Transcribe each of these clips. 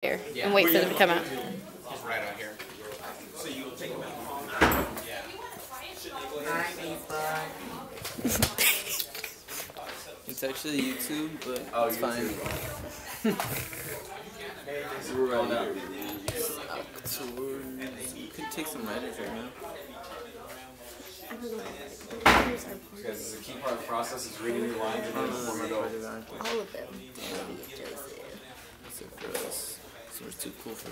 here and wait for them to come out. He's right out here. So you will take him out. Yeah. It's actually YouTube, but it's fine. We're right out. So we could take some writers right now. Because the key part of the process is reading your lines and then before you go. All of them. Except for us. So we're too cool for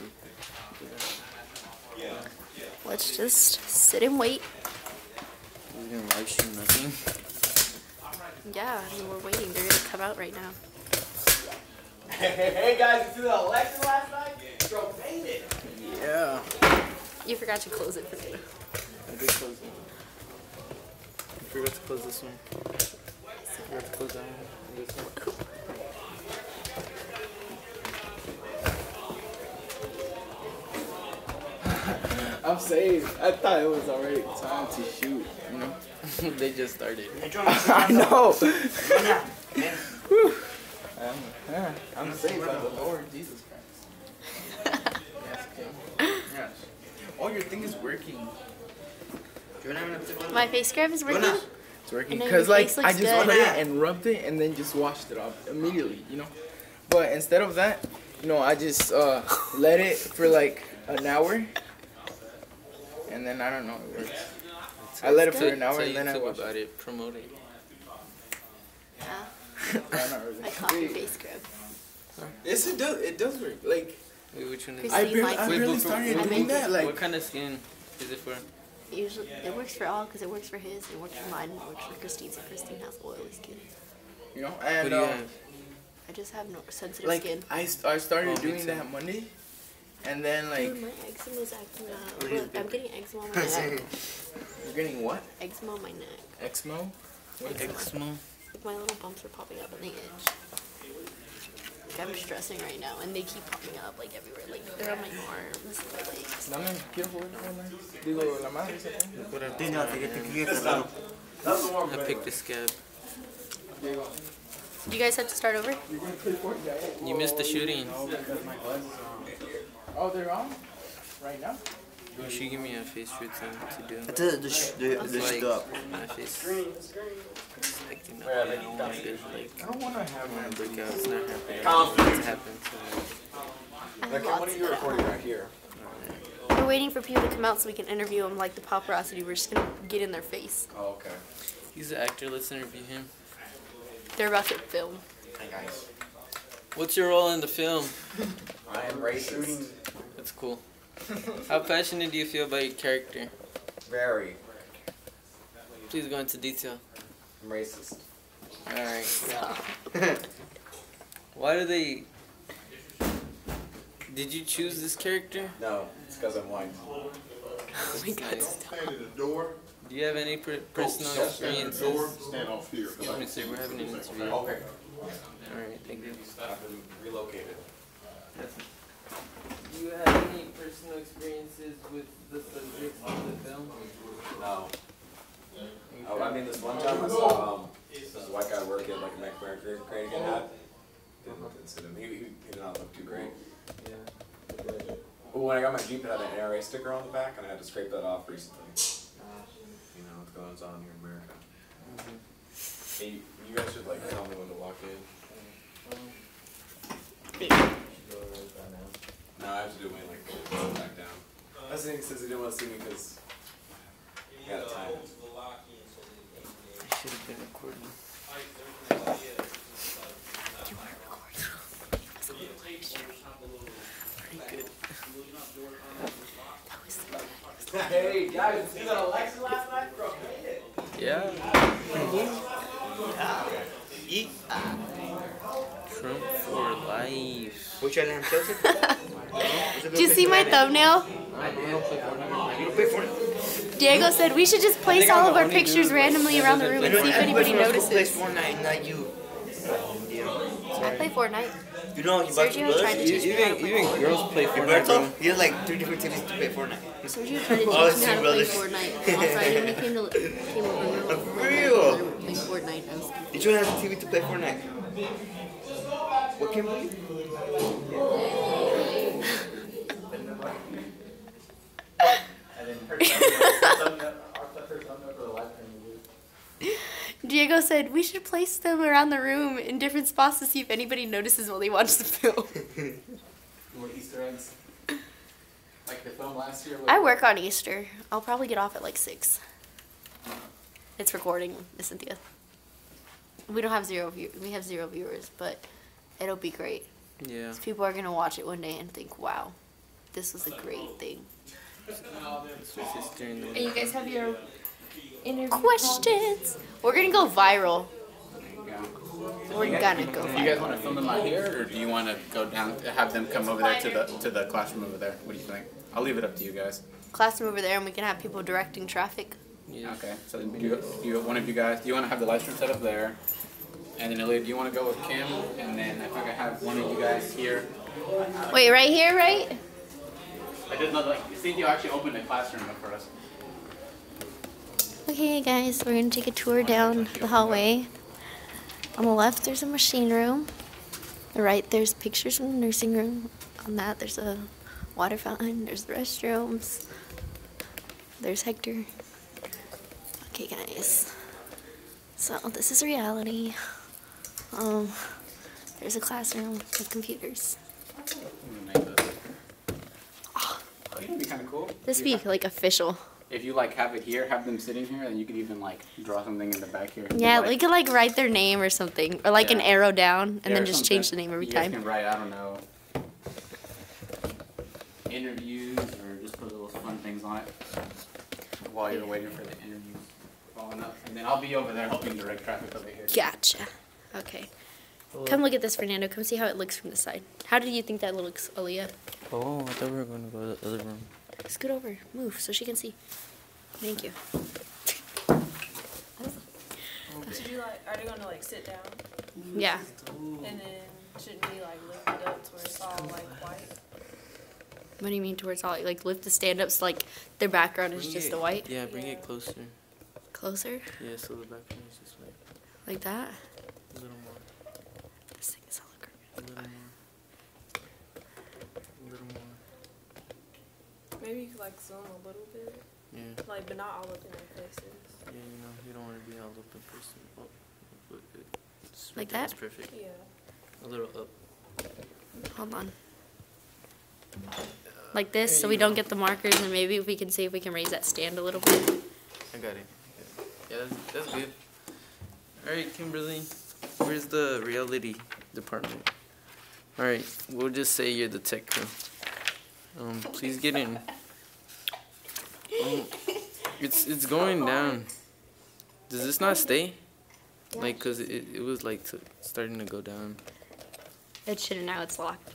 Let's just sit and wait. We're gonna live stream nothing. Yeah, I mean, we're waiting. They're gonna come out right now. Hey guys, you see the election last night? Bro, made it. Yeah. You forgot to close it for me. I did close it. I forgot to close this one. I forgot to close that one. And this one. I'm saved. I thought it was already time to shoot, you know? They just started. I know. I'm saved by the Lord Jesus Christ. Yes, King. Yes. Oh, your thing is working. My face scrub is working. It's working And then because your like face I looks just good. put it and rubbed it and then just washed it off immediately, you know. But instead of that, you know, I just let it for like an hour, and then I don't know, it works. I let it for an hour and then I wash Yeah. it. Promote it. I caught your face scrub. Yes, it does. It does work. Like Wait, which one is Christine it? I likes it. barely started I doing make that. Like What kind of skin is it for? Usually, it works for all because it works for his, it works for mine, it works for Christine's, and Christine has oily skin. you know, What and do you have? I just have no sensitive like skin. I started Oh, me doing too. that Monday, and then like Dude, my eczema's acting up. Look, I'm getting eczema on my neck. you're getting what? Eczema on my neck. Eczema? What? Eczema. Like my little bumps are popping up on the edge. Like I'm stressing right now, and they keep popping up like everywhere. Like they're on my arms, my legs. Dame, quiero jugar con la. Digo, la madre se pone. Look what I've Tiene, done. fíjate que claro. I picked a scab. You guys have to start over? You missed the shooting. Oh, they're on? Right now? You should give me a face routine to do. The stop. My face. It's acting up. I don't want to get like. I don't want to have My breakout's not happening. Confidence. It's happened to I have Like, lots when are of you them. recording right here? We're waiting for people to come out so we can interview them like the paparazzi. We're just gonna get in their face. Oh, okay. He's an actor. Let's interview him. They're about to film. Hey guys. What's your role in the film? I am racist. That's cool. How passionate do you feel about your character? Very. Please go into detail. I'm racist. Alright. Stop. Why do they... Did you choose this character? No, it's because I'm white. Oh my god, stop. Stand in the door. Do you have any personal Don't stand in the door. experiences? Stand off here. Excuse me, sir. We're having an interview. Okay. Alright, thank you. I've been relocated. Do you have any personal experiences with the subjects of the film? No. Oh, I mean, this one time I saw this white guy working at like a McMurray crate again hat. Didn't suit him. He did not look too great. Yeah. But when I got my Jeep, it had an NRA sticker on the back, and I had to scrape that off recently. You know what's going on here in America. Hey, you guys should like tell me when to walk in. No, I have to do my like go back down. That's the thing. He says he didn't want to see me because he had a time. I should have been recording. You are recording. Pretty good. That was Hey guys, you see that election last night? Bro, made it. Yeah. Eat. Trump for life. Which I am Chelsea? Did you see my thumbnail? You don't pay for it? Diego said we should just place all of our pictures randomly around the room and see if anybody Everybody else notices. plays Fortnite, not you. I play Fortnite. You know he bought two Sergio tried to brothers? teach me how to play Fortnite. Girls play Fortnite, Roberto? bro. He has like 3 different TVs to play Fortnite. Sergio tried to teach Oh, me how it's to two play brothers. Fortnite on Friday when he came over. For real? Playing Fortnite. I was Each one has a TV to play Fortnite. What, Kimberly? Fernando said we should place them around the room in different spots to see if anybody notices while they watch the film. More Easter eggs. Like the film last year. I work on Easter. I'll probably get off at like 6. It's recording, Miss Cynthia. We don't have we have 0 viewers, but it'll be great. Yeah. People are gonna watch it one day and think, "Wow, this was a great thing." And you guys have your questions. We're gonna go viral. We're gonna go Do you guys viral. want to film them out here, or do you want to go down, have them come over there to the classroom over there? What do you think? I'll leave it up to you guys. Classroom over there, and we can have people directing traffic. Yeah. Okay. So one of you guys, do you want to have the live stream set up there? And then Ilya, do you want to go with Kim? And then if I could have one of you guys here. Wait, right here, right? I did not like. See, you actually opened the classroom up for us. Okay, guys, we're gonna take a tour down the hallway. On the left, there's a machine room. On the right, there's pictures from the nursing room. On that, there's a water fountain. There's the restrooms. There's Hector. Okay, guys. So this is reality. There's a classroom with computers. It'd be kind of cool. This be like official. If you like have it here, have them sitting here, and you could even like draw something in the back here. Yeah, Like- we could like write their name or something, or like an Yeah. arrow down, and Yeah, then or just something. change the name every You guys time. can write, I don't know, interviews, or just put little fun things on it while you're waiting for the interviews following up. And then I'll be over there helping direct traffic over here. Gotcha. Okay. Come look at this, Fernando. Come see how it looks from the side. How do you think that looks, Aaliyah? Oh, I thought we were going to go to the other room. Scoot over. Move so she can see. Thank you. Should you like, are they gonna like sit down? Yeah. And then shouldn't we like lift it up to where it's all like white? What do you mean towards all? Like lift the stand-ups like their background is just the white? Yeah, bring Yeah. it closer. Closer? Yeah, so the background is just white. Like that? A little more. This thing is hella A crooked. little more. A little more. Maybe you could like zoom a little bit, Yeah. like but not all up in their faces. Yeah, you know, you don't want to be all open person. Oh, but it's Like That's that? perfect. Yeah. A little up. Hold on. Like this, so we don't get the markers, and maybe we can see if we can raise that stand a little bit. I got it. Yeah, that's good. Alright, Kimberly, where's the reality department? Alright, we'll just say you're the tech crew. Please get in. It's going down. Does this not stay? Like, cause it was like starting to go down. It shouldn't now, it's locked.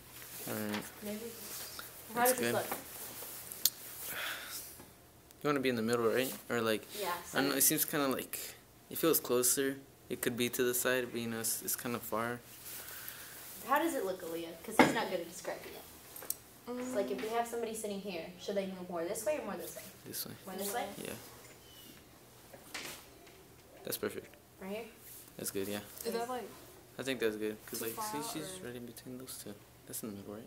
Alright. Maybe. How That's does this good. look? You want to be in the middle, right? Or like, Yeah. I don't know, it seems kind of like, it feels closer. It could be to the side, but you know, it's kind of far. How does it look, Aaliyah? Because he's not good at describing it. It's like if we have somebody sitting here, should they move more this way or more this way? This way. More this way? Yeah. That's perfect. Right here? That's good, yeah. Is that like? I think that's good. Cause Too like, far see, out, she's or- right in between those two. That's in the middle, right?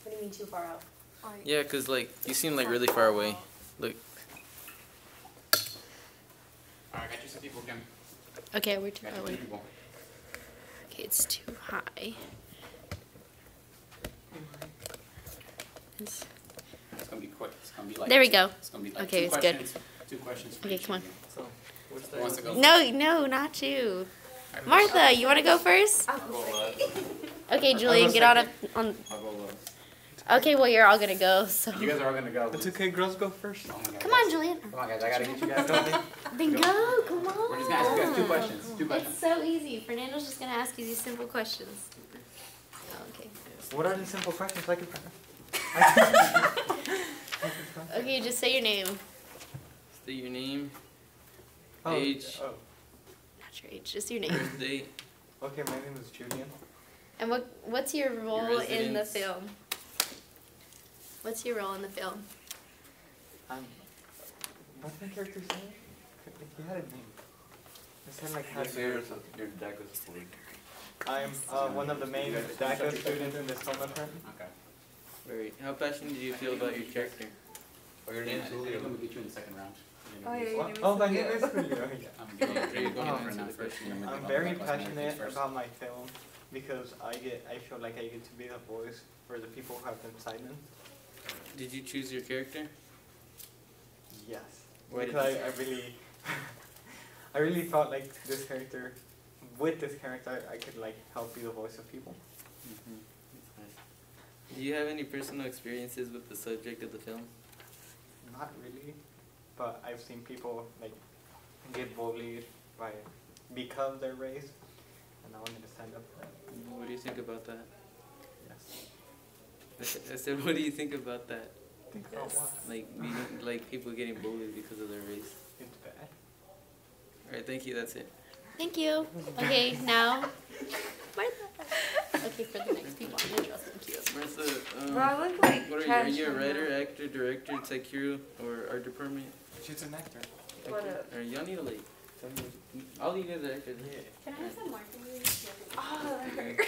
What do you mean too far out? Like Yeah, cause like, you seem like really far away. Look. Alright, got you some people, Kim. Okay, we're too Got far you away. some people. Okay, it's too high. It's- It's gonna be quick. It's gonna be like. There we go. It's gonna be like Okay, two it's good. questions. 2 questions. For Okay, each come of on. you. So, what's Who wants to go? No, not you. Martha, you want to go first? Okay, Julian, get on up. On. I'll go low. Okay, well, you're all going to go, so. You guys are all gonna go. It's okay, girls go first. Oh my God, Come guys. on, Julian. Come on, guys. I gotta get you guys going. Then go, come on. We're just gonna ask you guys 2 questions. 2 questions. It's so easy. Fernando's just going to ask you these simple questions. Okay. What are the simple questions I can Okay, just say your name. state your name, Oh, age, oh, Not your age, just your name. birthday, okay, my name is Julian. And what's your role in the residence. film? What's your role in the film? What's my character's name? He had a name. It said like how Your DACA student. I'm one of the main DACA students in this film apparently. Okay. Right. How passionate do you feel about your character? Well, your name is Julio. I'm gonna get you in the second round. Oh, yeah, your What? name is Oh, my Julio. name is Julio. Yeah. I'm getting Are you going for into now the first. question? and then I'm we'll very get Black Lives Matter passionate first. about my film because I feel like I get to be the voice for the people who have been silent. Did you choose your character? Yes. Why did Because you- I really, I really felt like this character, with this character, I could like help be the voice of people. Mm-hmm. That's nice. Do you have any personal experiences with the subject of the film? Not really, but I've seen people like get bullied because they're race, and I wanted to stand up for that. What do you think about that? Yes. I said, what do you think about that? Think about what? Like people getting bullied because of their race. It's bad. All right, thank you. That's it. Thank you. Okay, now. Okay, for the next people, I'm gonna draw some cute. Martha, Bro, I look like what are you? Are trash you a right writer, now. actor, director, tech hero, or art department? She's an actor. What up? Or y'all need to like. All you guys are actors. Can I have some marketing? Oh, that hurt.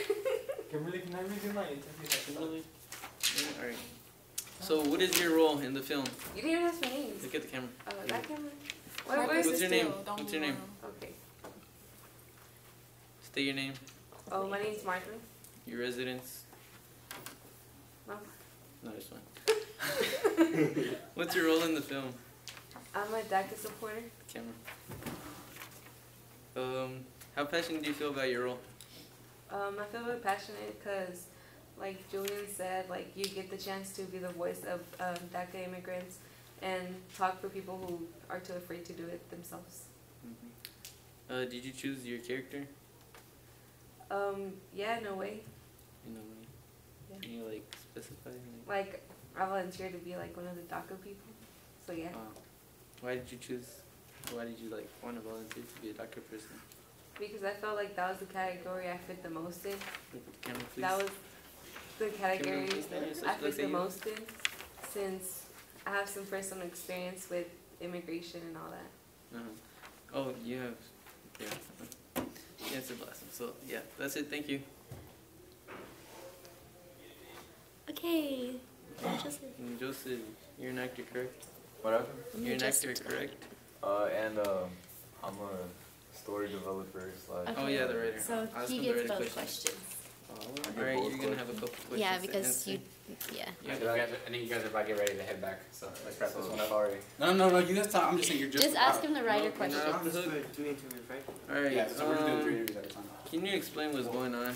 Kimberly, can I redo my interview? Really? Yeah, all right. So, what is your role in the film? You didn't even ask my names. Look at the camera. Oh, that camera? What is What's your this? name? What's your name? Okay. State your name. Oh, my name's Martin. Your residence. No. No, it's fine. What's your role in the film? I'm a DACA supporter. Camera. How passionate do you feel about your role? I feel really passionate because, like Julian said, like you get the chance to be the voice of DACA immigrants and talk for people who are too afraid to do it themselves. Did you choose your character? Yeah, in a way. In a way. Yeah. Can you like specify? Like I volunteered to be like one of the DACA people. So yeah. Why did you choose? Why did you like want to volunteer to be a doctor person? Because I felt like that was the category I fit the most in. Look at the camera, please. That was the category please stand yourself I so fit they the see you? most in, since I have some personal experience with immigration and all that. Oh, you have. Yeah. You answered the last one. So yeah, that's it. Thank you. Okay. Joseph. And Joseph, you're an actor, correct? What happened? You're an Joseph actor, tonight. correct? And I'm a story developer slash. Oh yeah, the writer. So Ask he him the gets right both questions. questions. All right, you're gonna have a couple questions. Yeah, to because answer. you, yeah. I think you guys are about to get ready to head back, so let's wrap this one up. Sorry. No, you guys talk. I'm just saying you're just. Just ask him the writer No, question. you're not. Two interviews, right? All right. Yeah, so we're just doing 3 interviews at a time. Can you explain what's going on,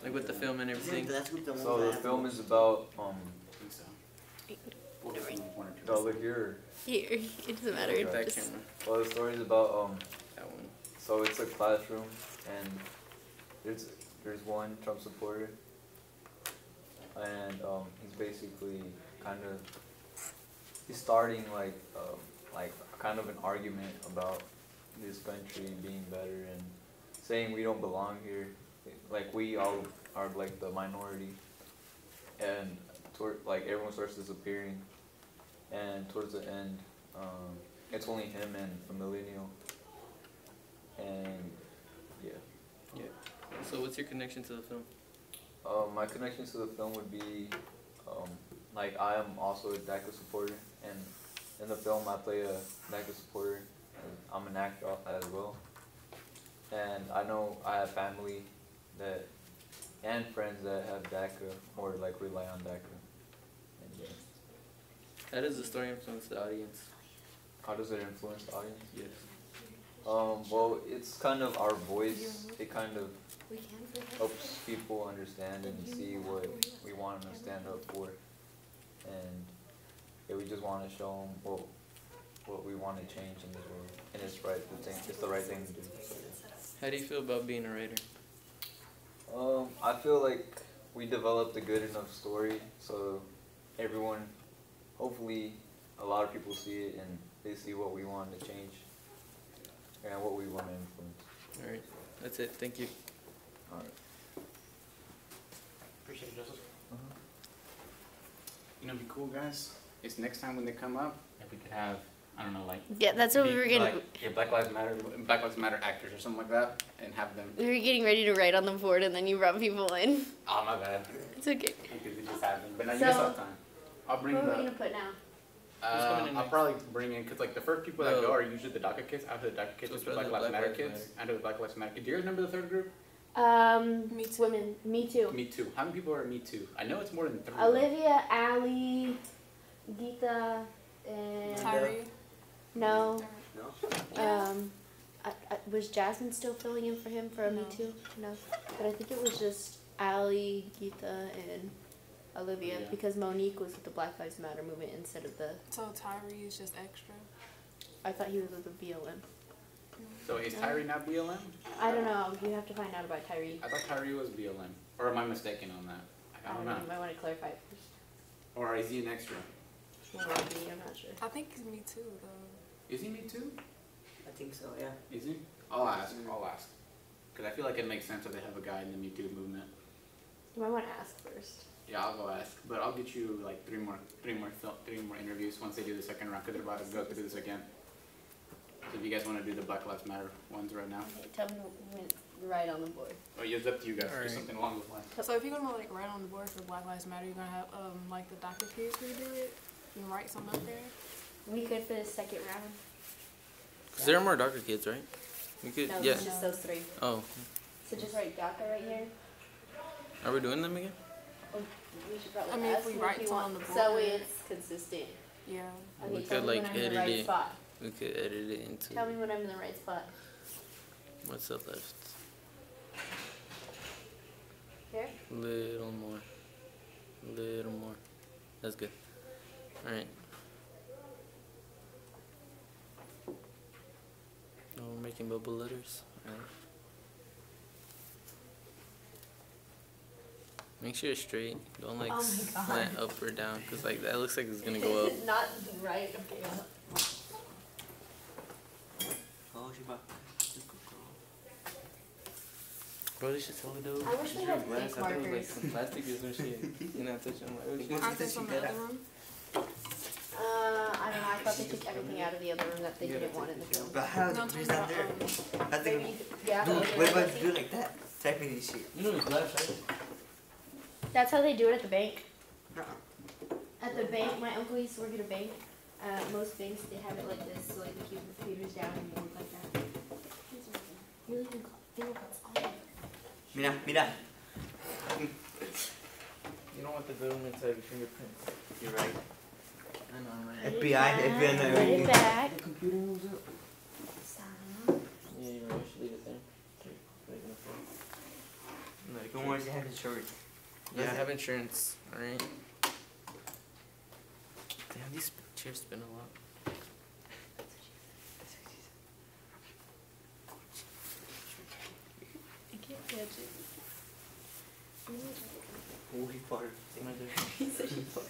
like with the film and everything? So the film is about I think so. We'll get some 1 or 2. no, look here. Here, it doesn't matter. Okay. Back Just- camera. Well, the story is about That one. so it's a classroom and there's one Trump supporter and he's basically he's starting like kind of an argument about this country being better and saying we don't belong here, like we all are like the minority, and like everyone starts disappearing, and towards the end, it's only him and a millennial, and yeah. So what's your connection to the film? My connection to the film would be, like I am also a DACA supporter, and in the film I play a DACA supporter, and I'm an actor as well. And I know I have family and friends that have DACA or like rely on DACA. And yeah. How does the story influence the audience? How does it influence the audience? Yes. Well, it's kind of our voice. It kind of We can forget. helps people understand and see what we want them to stand up for, and yeah, we just want to show them what we want to change in this world, and it's right. It's the right thing to do. How do you feel about being a writer? I feel like we developed a good enough story, so everyone, hopefully, a lot of people see it and they see what we want to change and what we want to influence. All right, that's it. Thank you. All right. Appreciate it, Joseph. You know, it'd be cool, guys. Is next time when they come up, if we could have, I don't know, like. Yeah, that's what we were gonna. Like, yeah, Black Lives Matter actors or something like that, and have them. We were getting ready to write on the board, and then you brought people in. Oh, my bad. It's okay. Because it just happened. But now you guys So, have time. I'll bring What are we the. gonna put now? coming in I'll next? probably bring in, because like the first people that No. go are usually the DACA kids. After the DACA kids, So it's the it's Black the Lives Black Matter Lives kids. Matter. After the Black Lives Matter kids. Do you guys remember the third group? Me too. Women. Me too. Me Too. How many people are Me Too? I know it's more than 3. Olivia, Allie, Geeta, and Tyree. no. No? Was Jasmine still filling in for him for a Me No. Too? No. But I think it was just Allie, Geeta, and Olivia Yeah. because Monique was with the Black Lives Matter movement instead of the. So Tyree is just extra. I thought he was with the BLM. So is Tyree not BLM? I don't know. You have to find out about Tyree. I thought Tyree was BLM. Or am I mistaken on that? I don't know. You might want to clarify it first. Or is he an extra? He might be, I'm not sure. I think it's Me Too though. Is he Me Too? I think so, yeah. Is he? I'll ask. I'll ask. Because I feel like it makes sense that they have a guy in the Me Too movement. You might want to ask first. Yeah, I'll go ask. But I'll get you like three more interviews once they do the second round. Because they're about to go through this again. So if you guys want to do the Black Lives Matter ones right now. Okay, tell me when it's right on the board. Oh, yeah, it's up to you guys. Alright. Do something along those lines. So if you're gonna like write on the board for Black Lives Matter, you're gonna have like the DACA kids redo it. You can write something up there. We could for the second round. Cause there are more DACA kids, right? We could, No, yeah. it's just those three. Oh, So just write DACA right here. are we doing them again? Oh, we should probably I mean, if ask we him write you some want, on the so that way board. it's consistent. Yeah. Okay, We tell could, me like, when I'm in the edit right it. spot. We could edit it into Tell me when I'm in the right spot. what's up left. Here? Little more. Little more. That's good. Alright. Oh, we're making bubble letters. Alright. Make sure it's straight. Don't like Oh my slant God. up or down, cause like that looks like it's gonna go up. Not right. Okay. Oh, she bought. Bro, this shit's hella dope. I wish we These had are glass. pink I thought it was like markers. some plastic or some shit. You know, touch them. Like, Aren't they from the other room? I don't know. I thought they took everything out of the other room that they didn't want in the film. But how No, I'm is talking that about there? How they Maybe, yeah. Dude, they're what about guilty. to do like that? Technically shit. you know it's glass, right? That's how they do it at the bank. Uh-uh. At the bank, my uncle used to work at a bank. Most banks, they have it like this, so like they keep the computers down and they look like that. Really good fingerprints all over. Mira, mira. You don't want the government to have your fingerprints. You're right. I know, right? Put it FBI, back, FBI and Put everything. it back. The computer moves up. Stop. Yeah, you're right. You should leave it there. Put it in the phone. Like, Don't worry, they have insurance. yeah, I have insurance. Alright. Damn, these chairs spin a lot. I can't catch it. Oh, he farted. He said he put.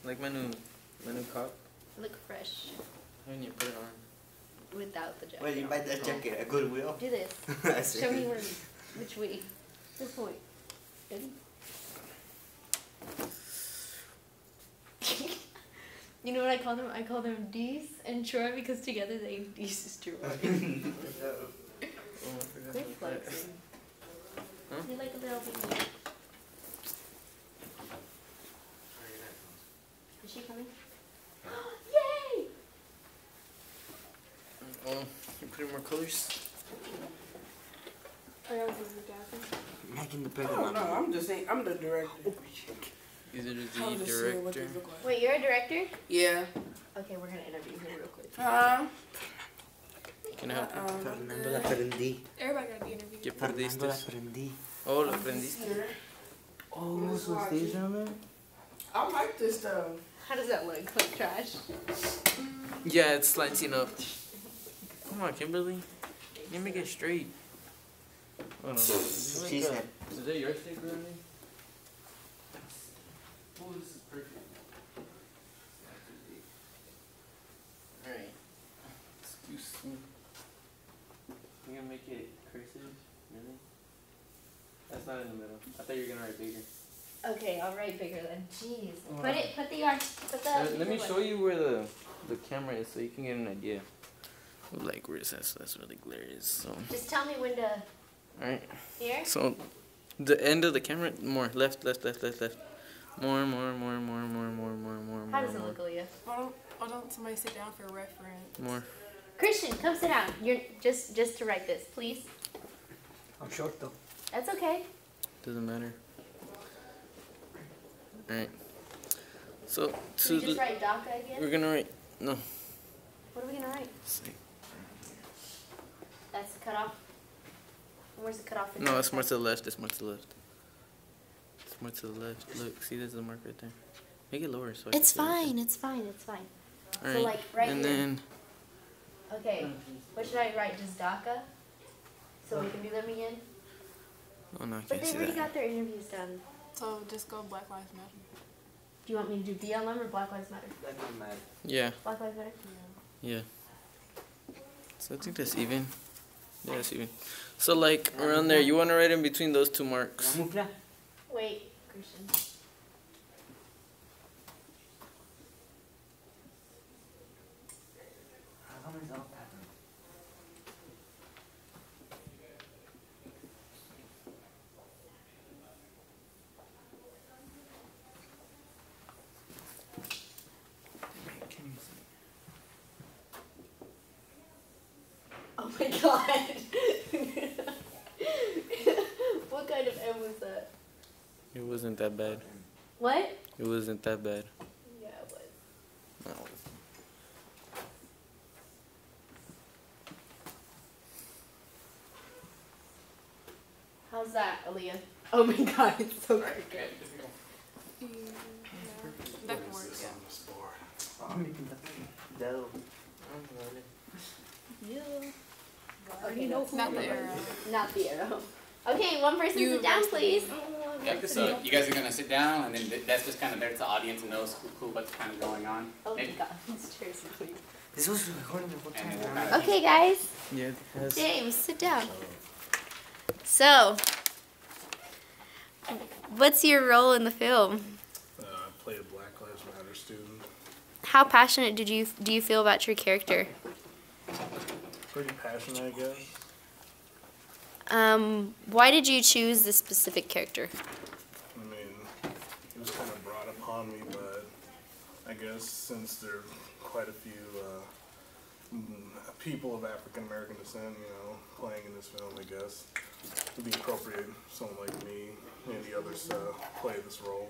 Like my new cup. Look fresh I need to put it on. without the jacket. Wait, you buy that jacket at Goodwill? Do this. I see. Show me where, which way. This way. Ready? You know what I call them? I call them Dees and Troy because together they Dees is Troy. Oh, I forgot Quit about that. flexing. Huh? You're like a little baby. Is she coming? Yay! Oh, you put in more colors? Or else is it DACA? Making the I paper don't know. I'm just saying. I'm the director. Is it I'm the just seeing what director? they look like. Wait, you're a director? Yeah. Okay, we're gonna interview him real quick. Can I help you? Fernando la aprendí. Everybody gotta be interviewed. ¿Qué Fernando la perdiste? aprendí. Oh, lo aprendiste. Oh, so stays down there? I like this stuff. How does that look? Like trash? Yeah, it's slanting up. Come on, Kimberly. You make it straight. Oh no. Is She said. that your stick, Randy? Oh, this is perfect. Alright. Excuse me. You gonna make it cursive? Really? That's not in the middle. I thought you were gonna write bigger. Okay, I'll write bigger then. Jeez. Wow. Put the Let me show you where the camera is so you can get an idea. Like where it says that's where the glare is. So Just tell me when to alright. here. So The end of the camera. More. Left. More. How does it look, Aaliyah? Why don't somebody sit down for a reference? More. Christian, come sit down. You're just to write this, please. I'm short though. That's okay. Doesn't matter. Alright. So, Should we just write DACA again? we're gonna write. No. What are we gonna write? That's the cutoff. Where's the cutoff? No, it's more to the left. It's more to the left. It's more to the left. Look, see, there's a mark right there. Make it lower so I It's can see fine. It's fine. It's fine. All So, like, right and here. then Okay. What should I write? Just DACA? So we can do them again? oh no, I But can't they see already that. got their interviews done. So just go Black Lives Matter. Do you want me to do BLM or Black Lives Matter? Yeah, Black Lives Matter? yeah. So I think that's even. Yeah, it's even. So like around there, you want to write in between those two marks. Wait, Christian. Oh my god. What kind of M was that? It wasn't that bad. What? It wasn't that bad. Yeah, it was. No. How's that, Aaliyah? Oh my god, it's so good. That can work, yeah. Okay, Not the arrow. Not the arrow. Okay, one person sit down, please. Yeah, so you guys are gonna sit down, and then that's just kind of there to the audience and knows what's kind of going on. Oh my Maybe- god, these chairs are please. and then we'll kind of Okay, guys. Yeah, it has. James, sit down. So, what's your role in the film? I played a Black Lives Matter student. How passionate do you feel about your character? Pretty passionate, I guess. Why did you choose this specific character? I mean, it was kind of brought upon me, but I guess since there are quite a few people of African American descent, you know, playing in this film, I guess it would be appropriate someone like me and the others play this role.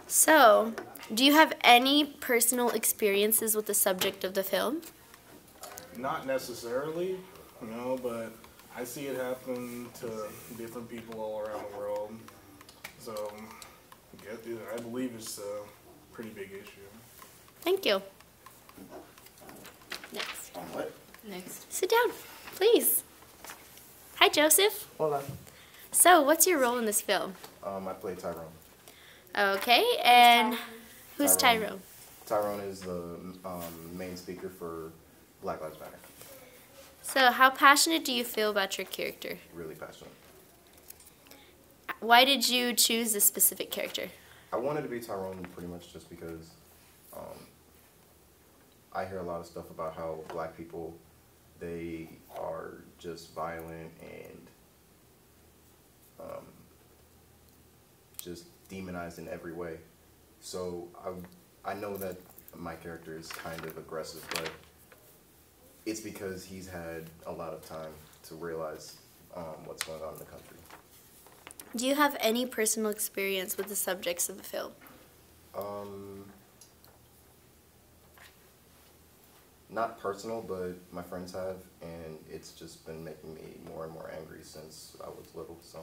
So, do you have any personal experiences with the subject of the film? Not necessarily, you know, but I see it happen to different people all around the world. So I believe it's a pretty big issue. Thank you. Next. What? Next. Sit down, please. Hi, Joseph. Hola. So, what's your role in this film? I play Tyrone. Okay, and who's Tyrone. Tyrone? Tyrone is the main speaker for Black Lives Matter. So, how passionate do you feel about your character? Really passionate. Why did you choose this specific character? I wanted to be Tyrone pretty much just because I hear a lot of stuff about how black people, they are just violent and just demonized in every way. So I know that my character is kind of aggressive, but it's because he's had a lot of time to realize what's going on in the country. Do you have any personal experience with the subjects of the film? Not personal, but my friends have, and it's just been making me more and more angry since I was little, so.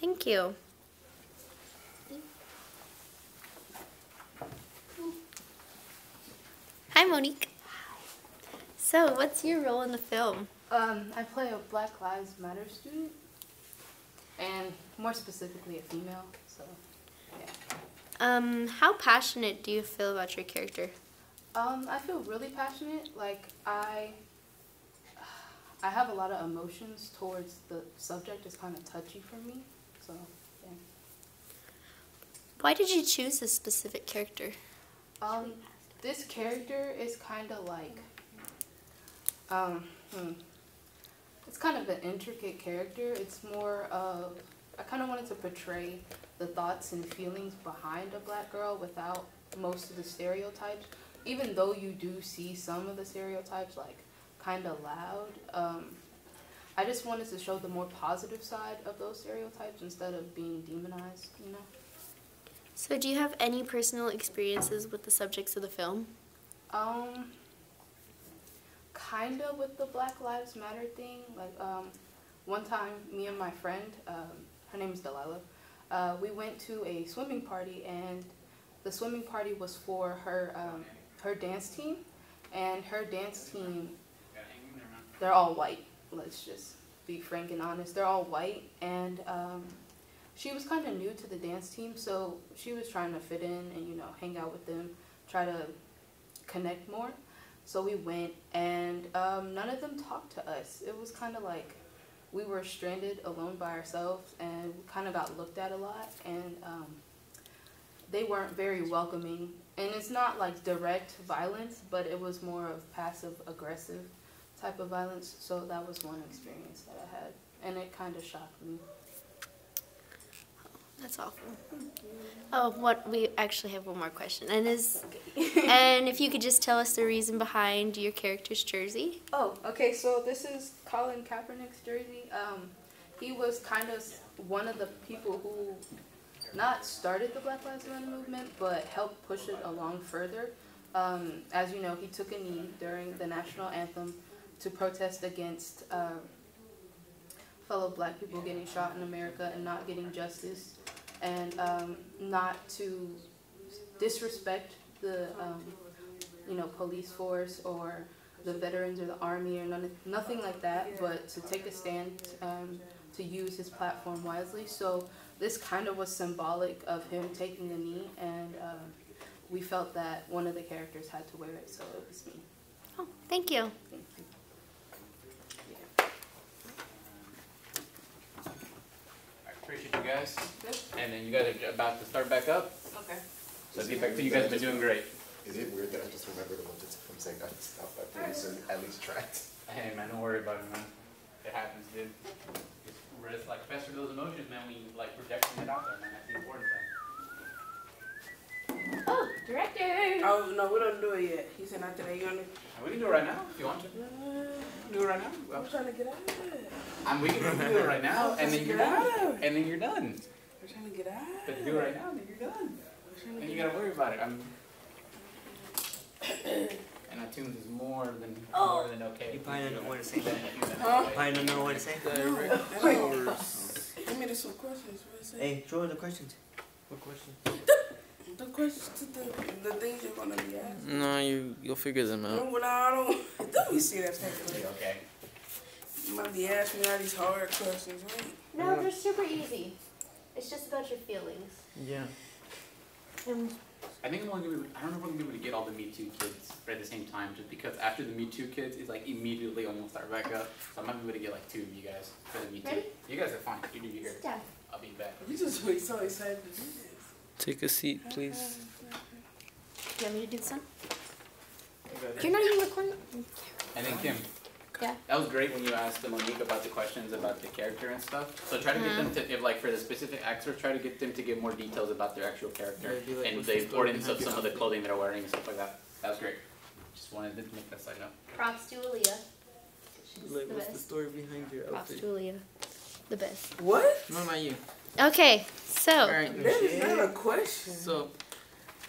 Thank you. Hi, Monique. So, what's your role in the film? I play a Black Lives Matter student, and more specifically a female, so, yeah. How passionate do you feel about your character? I feel really passionate, like, I have a lot of emotions towards the subject. It's kind of touchy for me, so, yeah. Why did you choose this specific character? This character is kind of like, it's kind of an intricate character. It's more of, I kind of wanted to portray the thoughts and feelings behind a black girl without most of the stereotypes. Even though you do see some of the stereotypes like kind of loud, I just wanted to show the more positive side of those stereotypes instead of being demonized, you know? So do you have any personal experiences with the subjects of the film? Kind of with the Black Lives Matter thing. Like, one time, me and my friend, her name is Delilah, we went to a swimming party, and the swimming party was for her, her dance team, and her dance team, they're all white. Let's just be frank and honest. They're all white, and she was kind of new to the dance team, so she was trying to fit in and, you know, hang out with them, try to connect more. So we went, and none of them talked to us. It was kind of like we were stranded alone by ourselves, and we kind of got looked at a lot, and they weren't very welcoming. And it's not like direct violence, but it was more of passive aggressive type of violence. So that was one experience that I had, and it kind of shocked me. That's awful. Oh, we actually have one more question, and and if you could just tell us the reason behind your character's jersey. Oh, okay. So this is Colin Kaepernick's jersey. He was kind of one of the people who not started the Black Lives Matter movement, but helped push it along further. As you know, he took a knee during the national anthem to protest against fellow black people getting shot in America and not getting justice, and not to disrespect the you know, police force or the veterans or the army or nothing like that, but to take a stand to use his platform wisely. So this kind of was symbolic of him taking a knee, and we felt that one of the characters had to wear it, so it was me. Oh, thank you. Thank you. Appreciate you guys. And then you guys are about to start back up. Okay. So get back to you guys have been doing great. Is it weird that I just remembered a bunch of times I got stopped by police and at least tried? Hey man, don't worry about it, man. It happens, dude. We're just like fester those emotions, man. We like projecting it out there, man. That's the important thing. Oh, director! Oh, no, we don't do it yet. He said not today. You gonna... We can do it right now if you want to. Do it right now. I'm trying to get out of it. We can do it right now, and then you're done. And then you're done. I'm trying to get out. But do it right now, and then you're done. And you gotta worry about it. And iTunes is more than okay. You probably don't know what to say. Huh? Probably don't know what to say. Give me some questions. What is it? Hey, throw in the questions. What question? The questions to the things you're gonna be asked. No, you'll figure them out. No, well, I don't. Don't be serious. Okay. You might be asking me all these hard questions, right? No, they're super easy. It's just about your feelings. Yeah. I think I don't know if we're gonna be able to get all the Me Too kids at the same time, just because after the Me Too kids, it's like immediately almost start back up. So I might be able to get like 2 of you guys for the Me Too. Ready? You guys are fine. You do you here. Sit down. I'll be back. We just were so excited to do this. Take a seat, please. Do you want me to do this one? You're not even recording. And then Kim. Yeah. That was great when you asked Monique about the questions about the character and stuff. So try to get them to, if like for the specific actors, try to get them to give more details about their actual character and the importance of some of the clothing they're wearing and stuff like that. That was great. Just wanted to make that side note. Props to Aaliyah. She's Like, the what's the best. story behind your Props outfit? to Aaliyah. The best. What? No, not you. Okay, so. Alright. That is not a question. So.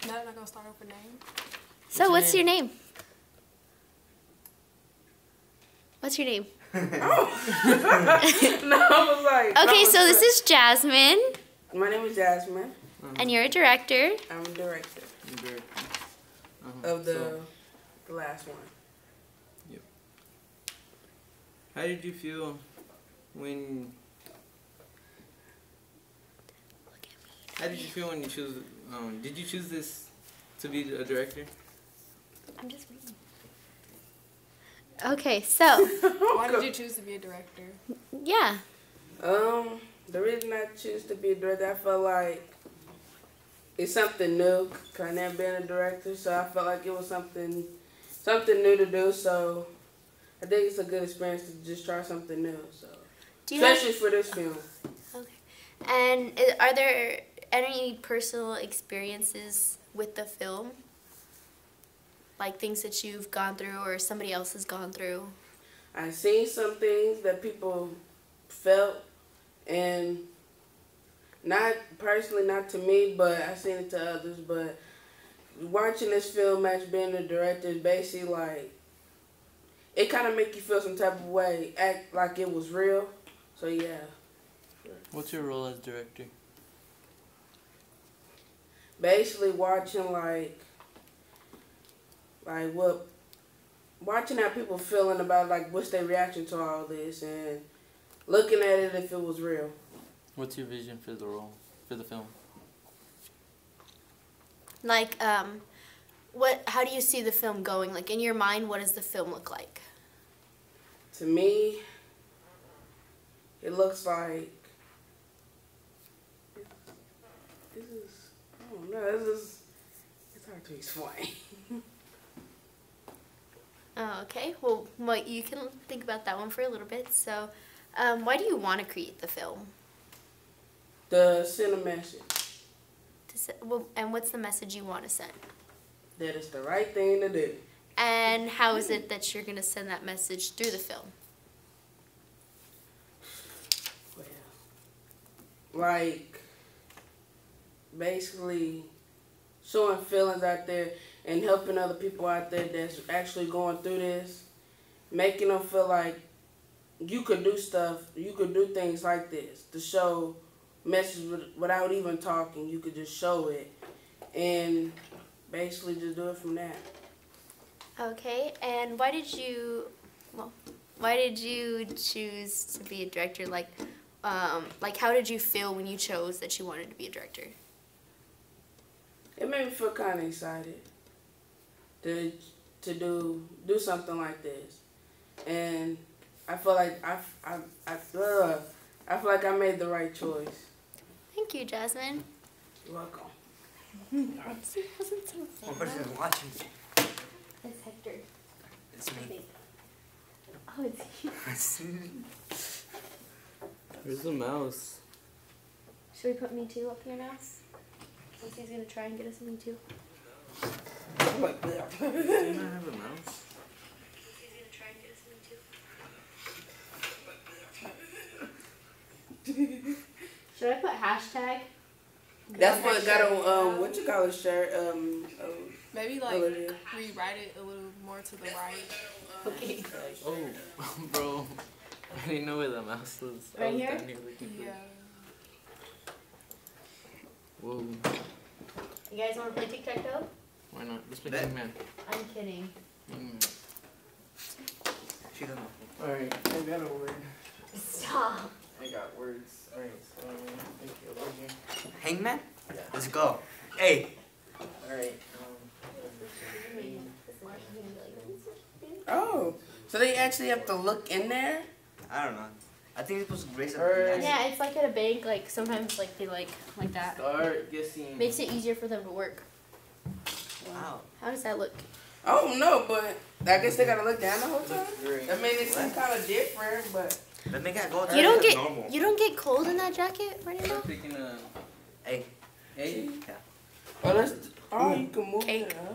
Now I'm not gonna start off with name. So, what's your name? What's your name? No, I was like. Okay, so this is Jasmine. My name is Jasmine. And you're a director. I'm a director. Of the last one. Yep. How did you feel when? How did you feel when you chose? Did you choose this to be a director? I'm just reading. Okay, so. Why did you choose to be a director? Yeah. The reason I choose to be a director, I felt like it's something new. Cause I never been a director, so I felt like it was something new to do. So I think it's a good experience to just try something new. So, Do you have- especially for this film. Okay. And are there any personal experiences with the film? Like things that you've gone through or somebody else has gone through? I've seen some things that people felt, and not personally, not to me, but I've seen it to others. But watching this film, Max being the director, is basically like, it kind of make you feel some type of way, act like it was real. So yeah. What's your role as director? Basically watching watching how people feeling about like what's their reaction to all this, and looking at it if it was real. What's your vision for the role, for the film? Like, how do you see the film going? Like, in your mind, what does the film look like? To me, it looks like this is, I don't know, it's hard to explain. Oh, okay. Well, you can think about that one for a little bit. So, why do you want to create the film? The send a message. And what's the message you want to send? That it's the right thing to do. And how is it that you're going to send that message through the film? Like, basically showing feelings out there and helping other people out there that's actually going through this, making them feel like you could do stuff, you could do things like this, to show messages without even talking. You could just show it and basically just do it from that. Okay, and why did you choose to be a director? Like how did you feel when you chose that you wanted to be a director? It made me feel kind of excited to do something like this, and I feel like I feel like I made the right choice. Thank you, Jasmine. You're welcome. It wasn't so bad. What person is watching? It's Hector. It's I me. think. Oh, it's you. Where's the mouse? Should we put Me Too up here now? Since he's gonna try and get us a Me Too. Do you not have a mouse? Should I put hashtag? That's what got on what you call a shirt. Maybe like Olivia. rewrite it a little more to the right. Okay. Oh, bro. I didn't know where the mouse was. I Right was here? down looking for it. Yeah. Whoa. You guys want to play tic-tac-toe? Why not? Let's play Hangman. I'm kidding. She doesn't know. Alright, I got a word. Stop. I got words. Alright, so make your word here. Hangman? Yeah. Let's go. Hey. Alright, Oh, so they actually have to look in there? I don't know. I think it's supposed to raise up. Yeah, it's like at a bank. Like sometimes, like they like that. start guessing. Makes it easier for them to work. Wow. How does that look? I don't know, but I guess they gotta look down the whole time. Great. I mean, it seems kind of different, but But make it go You don't get normal. you don't get cold in that jacket right now. I'm picking a Hey. A you can move Cake. it, huh?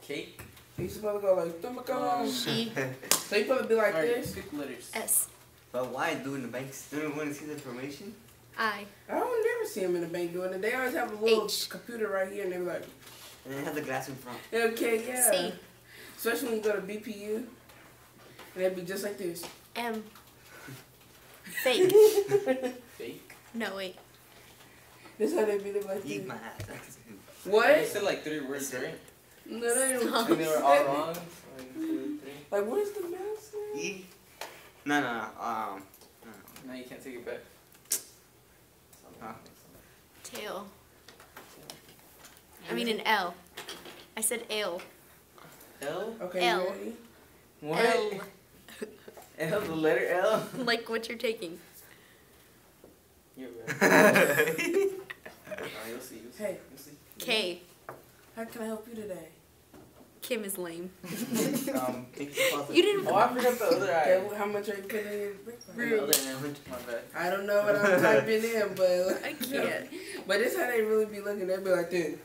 cake. You supposed to go like, She so you supposed to be like Alright, this? pick letters. S But why doing the banks? Don't you want to see the information? I I don't never see them in the bank doing it. They always have a little H. computer right here, and they're like, And then have the glass in front. okay, yeah. C Especially when you go to BPU, and they'd be just like this. M fake. Fake. No wait. This how they be like this. Eat my ass. You What? said like 3 words, right? No, they don't. Stop. And they were all wrong. 1, 2, 3. Like, where's the mouse? at? E? No. Now you can't take it back. Tail. I mean an L. I said L. L? Okay, L. you ready? What? L. L, the letter L? Like what you're taking. You're right. You'll see. Hey. You'll see. K. How can I help you today? Kim is lame. You didn't. Oh, I forgot the other eye. Okay, how much are you putting in? The other image, my bad. I don't know what I'm typing in, but I can't. But this how they really be looking. They be like this.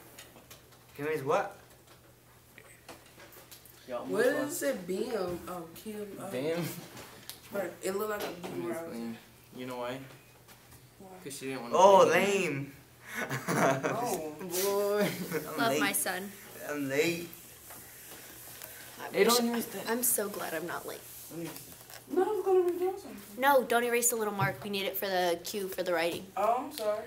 Kim is what? What does it say? Bam. Oh, Kim. Damn. But it looked like a beam. You know why? Because she didn't want to. Oh, lame. Oh, boy. Love my son. I'm late. They don't understand. I'm so glad I'm not late. No, I'm gonna be doing something. No, don't erase the little mark. We need it for the cue for the writing. Oh, I'm sorry.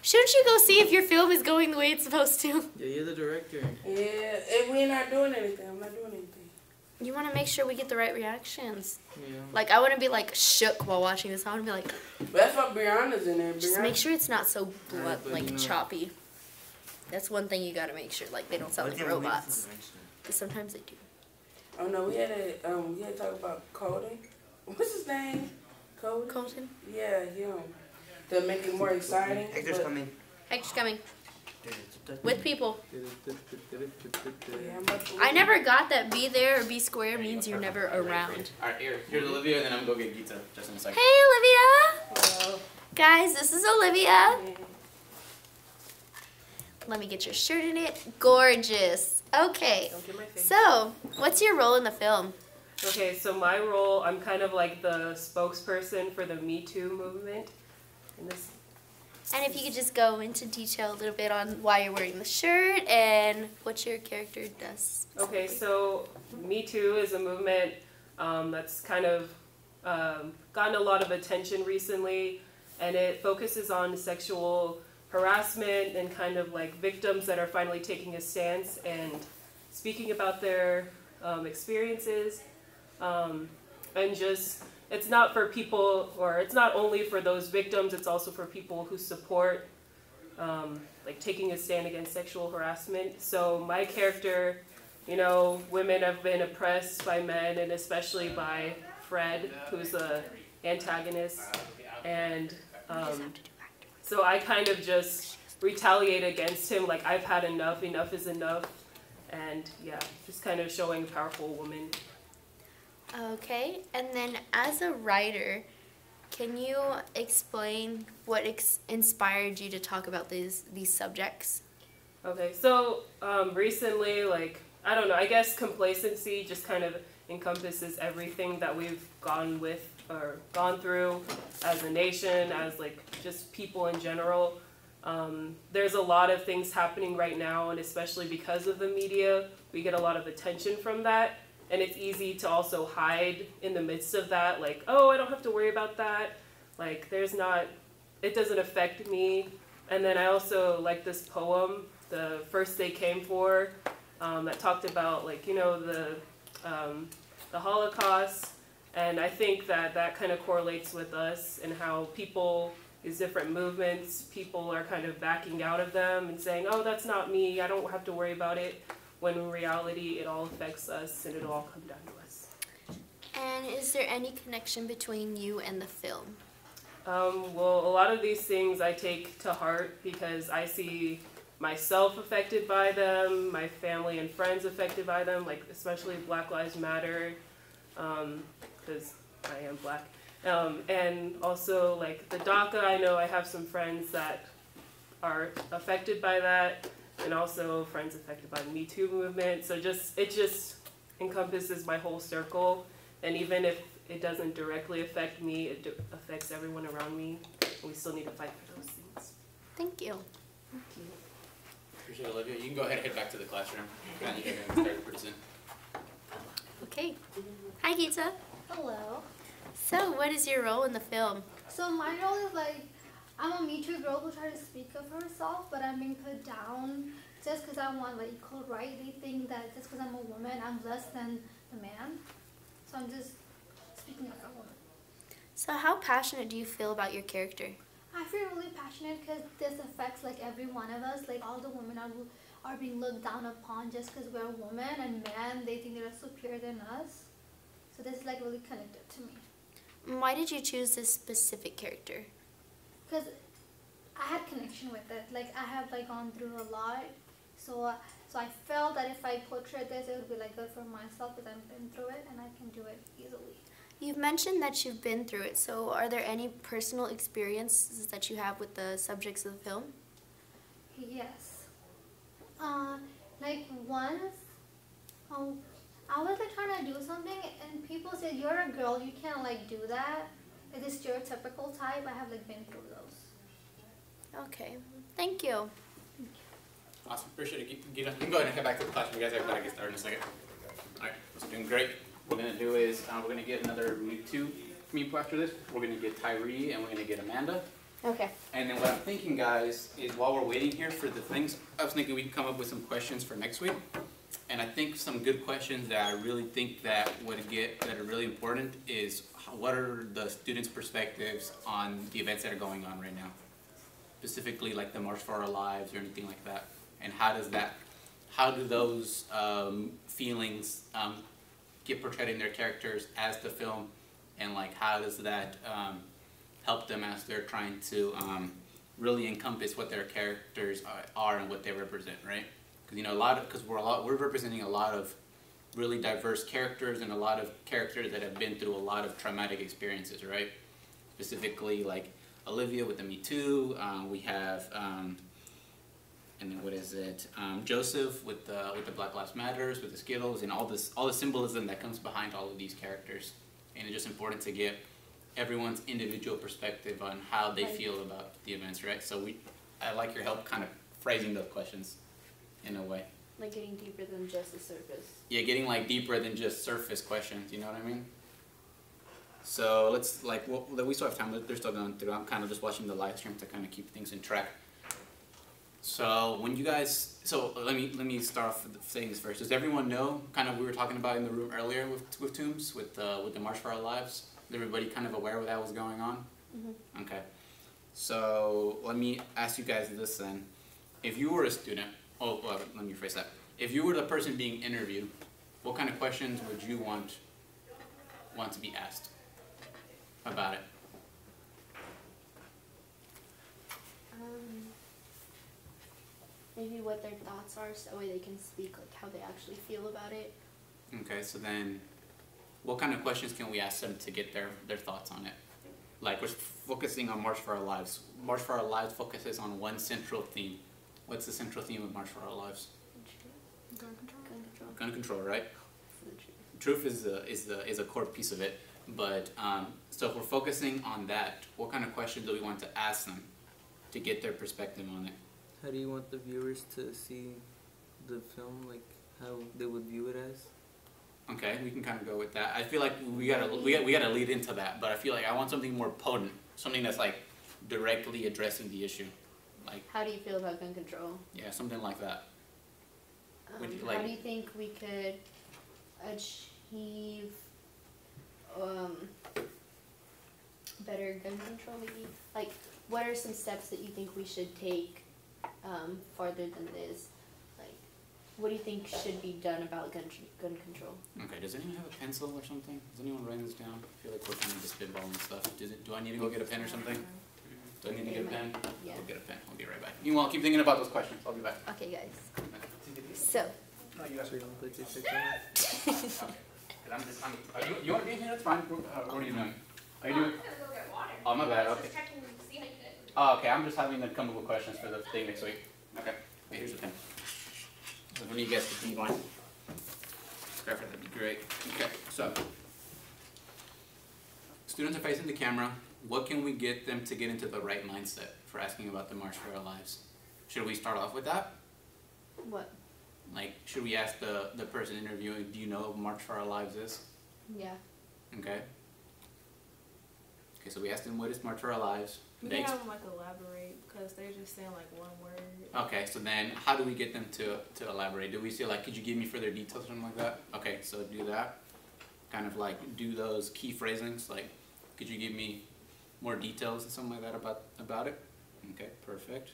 Shouldn't you go see if your film is going the way it's supposed to? Yeah, you're the director. Yeah, and we're not doing anything. I'm not doing anything. You want to make sure we get the right reactions. Yeah. Like, I wouldn't be, like, shook while watching this. I want to be like... That's why Brianna's in there. Just make sure it's not so, but like, you know- choppy. That's one thing you got to make sure. Like, they don't sound like robots. Because sometimes they do. Oh, no, we had to talk about Colton. What's his name? Colton? Colton? Yeah, him. To make it more exciting. Hector's but- coming. Hector's coming. With people. Yeah, I'm about to I never got that be there or be square means you're never around. Alright, here's Olivia, and then I'm gonna go get Gita just in a second. Hey, Olivia! Hello. Guys, this is Olivia. Let me get your shirt in it. Gorgeous. Okay. Don't get my face. So, what's your role in the film? Okay, so my role, I'm kind of like the spokesperson for the Me Too movement. And this, And if you could just go into detail a little bit on why you're wearing the shirt and what your character does. okay, so Me Too is a movement that's kind of gotten a lot of attention recently, and it focuses on sexual harassment and kind of like victims that are finally taking a stance and speaking about their experiences. And just, it's not for people, or it's not only for those victims, it's also for people who support like taking a stand against sexual harassment. So my character, you know, women have been oppressed by men, and especially by Fred, who's the antagonist. And so I kind of just retaliate against him, like I've had enough, enough is enough. And yeah, just kind of showing a powerful woman. Okay, and then as a writer, can you explain what inspired you to talk about these subjects? Okay, so recently, like, I don't know, I guess complacency just kind of encompasses everything that we've gone through as a nation, as like just people in general. There's a lot of things happening right now, and especially because of the media, we get a lot of attention from that. And it's easy to also hide in the midst of that, like, oh, I don't have to worry about that. Like, it doesn't affect me. And then I also like this poem, The First They Came For, that talked about, like, you know, the Holocaust. And I think that kind of correlates with us and how people, these different movements, people are kind of backing out of them and saying, oh, that's not me, I don't have to worry about it. When in reality, it all affects us and it'll all come down to us. And is there any connection between you and the film? Well, a lot of these things I take to heart because I see myself affected by them, my family and friends affected by them, like especially Black Lives Matter, because I am Black. And also like the DACA, I know I have some friends that are affected by that, and also friends affected by the Me Too movement. So it just encompasses my whole circle. And even if it doesn't directly affect me, it affects everyone around me. And we still need to fight for those things. Thank you. Thank you. Appreciate it, Olivia. You can go ahead and head back to the classroom. You can start pretty soon. Okay. Hi, Gita. Hello. So, what is your role in the film? So my role is like, I'm a Me Too girl who tries to speak up for herself, but I'm being put down just because I want like equal right. They think that just because I'm a woman, I'm less than the man. So I'm just speaking up for a woman. So, how passionate do you feel about your character? I feel really passionate because this affects like every one of us. Like all the women are being looked down upon just because we're a woman, and men, they think they're superior than us. So this is like really connected to me. Why did you choose this specific character? Because I had connection with it. Like I have like gone through a lot. So I felt that if I portray this, it would be like good for myself because I've been through it and I can do it easily. You've mentioned that you've been through it, so are there any personal experiences that you have with the subjects of the film? Yes. Like once, I was like trying to do something and people said, you're a girl, you can't like do that. It's a stereotypical type. I have like been through those. Okay, thank you. Awesome, appreciate it. You can go ahead and head back to the classroom. You guys are going to get started in a second. All right, that's doing great. What we're going to do is we're going to get another two people after this. We're going to get Tyree and we're going to get Amanda. Okay. And then what I'm thinking, guys, is while we're waiting here for the things, I was thinking we can come up with some questions for next week. And I think some good questions that I really think that are really important is what are the students' perspectives on the events that are going on right now? Specifically like the March for Our Lives or anything like that. And how do those feelings get portrayed in their characters as the film, and like how does that help them as they're trying to really encompass what their characters are and what they represent, right? Because you know we're representing a lot of really diverse characters and a lot of characters that have been through a lot of traumatic experiences, right? Specifically like Olivia with the Me Too, we have and then what is it? Joseph with the Black Lives Matters, with the Skittles, and all the symbolism that comes behind all of these characters. And it's just important to get everyone's individual perspective on how they feel about the events, right? So I like your help kind of phrasing those questions in a way. Like getting deeper than just the surface. Yeah, getting like deeper than just surface questions, you know what I mean? So let's we still have time, they're still going through. I'm kind of just watching the live stream to kind of keep things in track. So when you guys, let me start off with things first. Does everyone know kind of we were talking about in the room earlier with Toombs with the March for Our Lives? Is everybody kind of aware of that was going on? Mm-hmm. Okay. So let me ask you guys this then: if you were a student, let me rephrase that. If you were the person being interviewed, what kind of questions would you want to be asked about it? Maybe what their thoughts are, so that way they can speak like how they actually feel about it. Okay, so then what kind of questions can we ask them to get their thoughts on it? Like we're focusing on March for Our Lives. March for Our Lives focuses on one central theme. What's the central theme of March for Our Lives? Gun control. Gun control. Gun control, right? Truth is a core piece of it. But so if we're focusing on that, what kind of questions do we want to ask them to get their perspective on it? How do you want the viewers to see the film, like how they would view it as? Okay, we can kind of go with that. I feel like we gotta lead into that, but I feel like I want something more potent, something that's like directly addressing the issue, like. How do you feel about gun control? Yeah, something like that. How do you think we could achieve better gun control? Maybe like what are some steps that you think we should take farther than this? Like, what do you think should be done about gun control? Okay, does anyone have a pencil or something? Is anyone writing this down? I feel like we're kind of just spitballing stuff. Do I need to go get a pen or something? Do I need to get a pen? Yeah. I'll get a pen. I'll be right back. Meanwhile, keep thinking about those questions. I'll be back. Okay, guys. So. No, you guys. You want to be here? That's fine. What are you doing? Are you doing? Oh, my bad. Okay. Oh, okay. I'm just having them come up with questions for the thing next week. Okay. Hey, here's the pen. So when you guys can one, that'd be great. Okay. So students are facing the camera. What can we get them to get into the right mindset for asking about the March for Our Lives? Should we start off with that? What? Like, should we ask the person interviewing, do you know what March for Our Lives is? Yeah. Okay. Okay, so we asked them what is March for Our Lives. We can have them like elaborate because they're just saying like one word. Okay, so then how do we get them to elaborate? Do we say like, could you give me further details or something like that? Okay, so do that. Kind of like do those key phrasings, like, could you give me more details and something like that about it? Okay, perfect.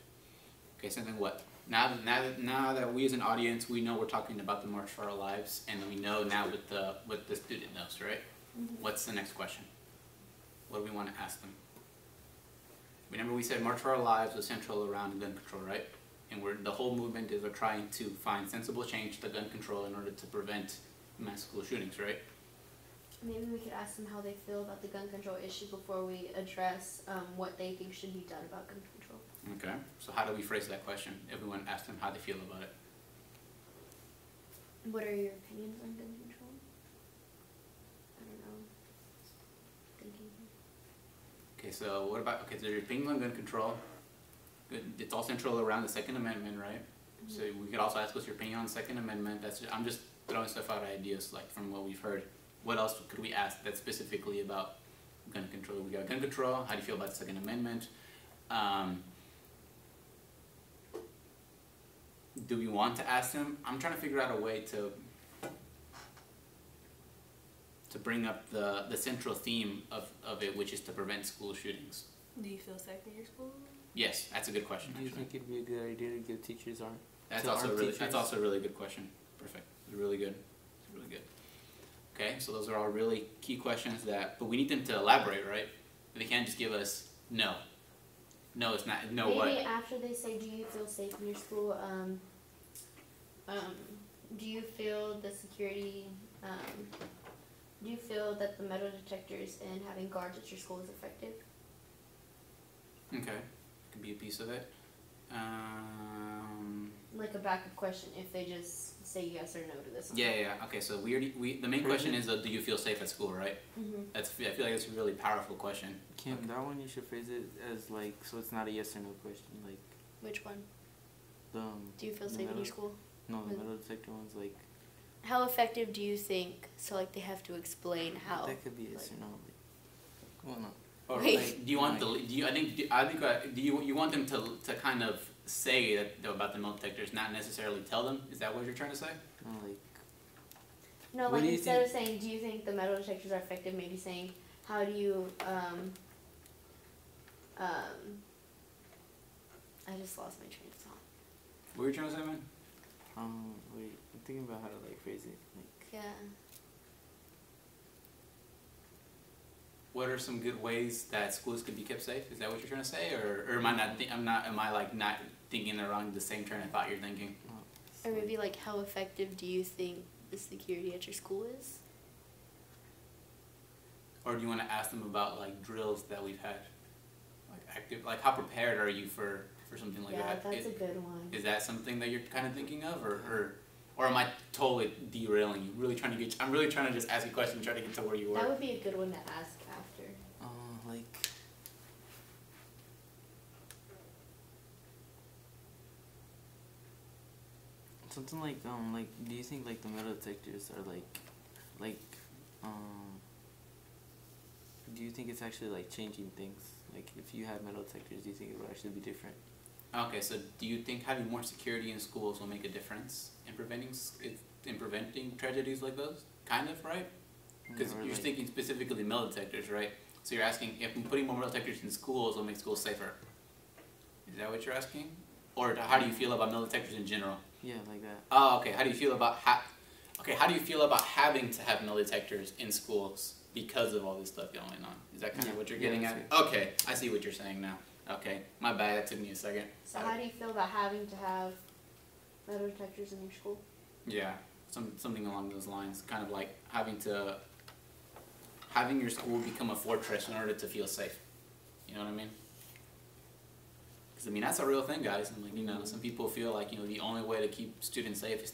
Okay, so then what? Now that we as an audience, we know we're talking about the March for Our Lives, and we know now what the student knows, right? Mm-hmm. What's the next question? What do we want to ask them? Remember we said March for Our Lives was central around gun control, right? And the whole movement is we're trying to find sensible change to gun control in order to prevent mass school shootings, right? Maybe we could ask them how they feel about the gun control issue before we address what they think should be done about gun control. Okay, so how do we phrase that question if we want to ask them how they feel about it? What are your opinions on gun control? I don't know. Thinking. Okay, so what about, okay, so your opinion on gun control, good. It's all central around the Second Amendment, right? Mm-hmm. So we could also ask what's your opinion on the Second Amendment. I'm just throwing stuff out, ideas like from what we've heard. What else could we ask that's specifically about gun control? We got gun control. How do you feel about the Second Amendment? Do we want to ask them? I'm trying to figure out a way to bring up the central theme of it, which is to prevent school shootings. Do you feel safe in your school? Yes, that's a good question. Do you think it'd be a good idea to give teachers arm? That's also a really good question. Perfect. It's really good. It's really good. Okay, so those are all really key questions but we need them to elaborate, right? They can't just give us no. No, it's not. No, maybe what? Maybe after they say, "Do you feel safe in your school?" Do you feel the security? Do you feel that the metal detectors and having guards at your school is effective? Okay, could be a piece of it. Like a backup question if they just say yes or no to this. Yeah. Okay, so the main question is, do you feel safe at school, right? Mm-hmm. I feel like it's a really powerful question. Kim, that one you should phrase it as like, so it's not a yes or no question, like. Which one? Do you feel safe in your school? No, the metal detector one's like. How effective do you think? So like they have to explain how. That could be yes or no. Well, no. Or like, do you want you want them to kind of say that about the metal detectors, not necessarily tell them? Is that what you're trying to say? No, like instead of saying, do you think the metal detectors are effective? Maybe saying, how do you I just lost my train of thought. What were you trying to say, man? Wait, I'm thinking about how to like phrase it. Yeah. What are some good ways that schools could be kept safe? Is that what you're trying to say, or am I not thinking around the same train of thought you're thinking? Or maybe like, how effective do you think the security at your school is? Or do you want to ask them about like drills that we've had, like active, like how prepared are you for something like that? Yeah, that's a good one. Is that something that you're kind of thinking of, or am I totally derailing you? I'm really trying to just ask you a question and try to get to where you were. That would be a good one to ask after. Something like do you think like the metal detectors are do you think it's actually like changing things? Like if you had metal detectors, do you think it would actually be different? Okay, so do you think having more security in schools will make a difference in preventing tragedies like those? Kind of, right? Because you're thinking specifically metal detectors, right? So you're asking if putting more metal detectors in schools will make schools safer. Is that what you're asking? Or how do you feel about metal detectors in general? Yeah, like that. Oh, okay. How do you feel about having to have metal detectors in schools because of all this stuff going on? Is that kind of what you're getting at? Okay, I see what you're saying now. Okay, my bad. That took me a second. So how do you feel about having to have metal detectors in your school? Yeah, something along those lines. Kind of like having your school become a fortress in order to feel safe. You know what I mean? Because I mean that's a real thing, guys. And like some people feel like the only way to keep students safe is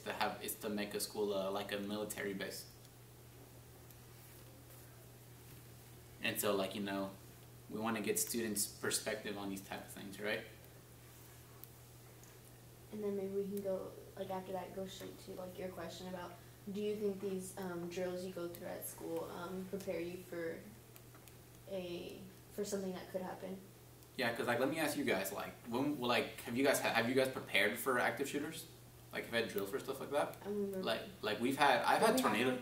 to make a school like a military base. And so we want to get students' perspective on these type of things, right? And then maybe we can go after that go straight to your question about, do you think these drills you go through at school prepare you for something that could happen? Yeah, because let me ask you guys, have you guys prepared for active shooters? Have you had drills for stuff like that? I've had tornado.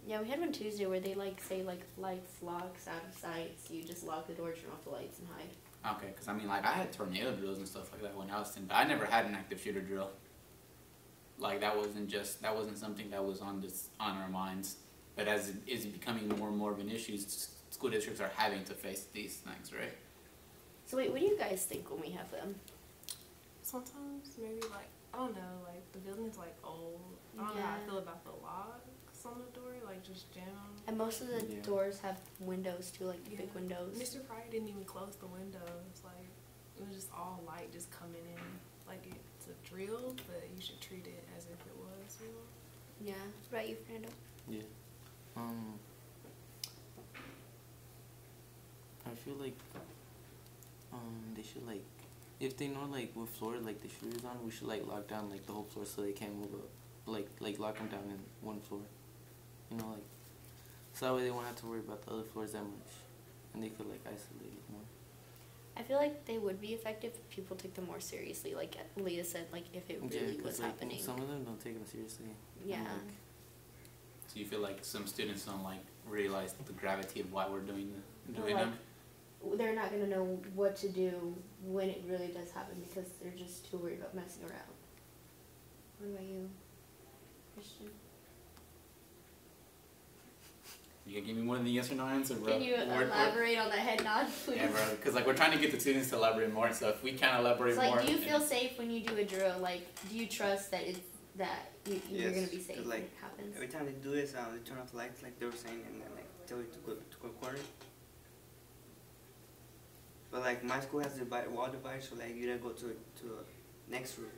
Yeah, we had one Tuesday where they say lights locks out of sight, so you just lock the door, turn off the lights, and hide. Okay, because I had tornado drills and stuff like that when I was 10, but I never had an active shooter drill. That wasn't something that was on our minds. But as it is becoming more and more of an issue, school districts are having to face these things, right? So wait, what do you guys think when we have them? sometimes. Maybe like I don't know, like the building's like old. I don't know how I feel about the locks on the door, like just jammed. And most of the doors have windows too, like big windows. Mr. Fry didn't even close the windows. Like it was just all light just coming in. Like it's a drill, but you should treat it as if it was, you know? Yeah. What about you, Fernando? Yeah. I feel like they should like, if they know like what floor like the shooter's on, we should like lock down like the whole floor so they can't move up. Like lock them down in one floor. You know, like so that way they won't have to worry about the other floors that much, and they could like isolate it more. I feel like they would be effective if people took them more seriously. Like Leah said, like if it really was like, happening. Some of them don't take them seriously. Yeah. So you feel like some students don't like realize the gravity of why we're doing Like, them? they're not gonna know what to do when it really does happen because they're just too worried about messing around. What about you, Christian? You can give me more than the yes or no answer, bro. Can you elaborate on that head nod, please? Yeah, bro. Because like we're trying to get the students to elaborate more. So if we can't elaborate It's like, more, do you feel safe when you do a drill? Like, do you trust that you're gonna be safe when it happens? Every time they do this, they turn off the lights, like they were saying, and then like tell you to go corner. But like my school has a wall divider, so like you gotta go to next room,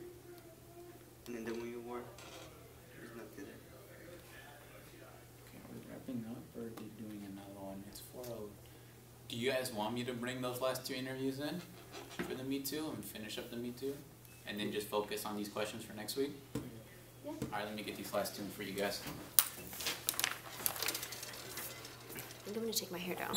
and then when you work, there's nothing there. Okay, we're wrapping up, or are they doing another one? It's 4:00. Do you guys want me to bring those last 2 interviews in for the Me Too and finish up the Me Too, and then just focus on these questions for next week? Yeah. All right, let me get these last 2 for you guys. I think I'm gonna take my hair down.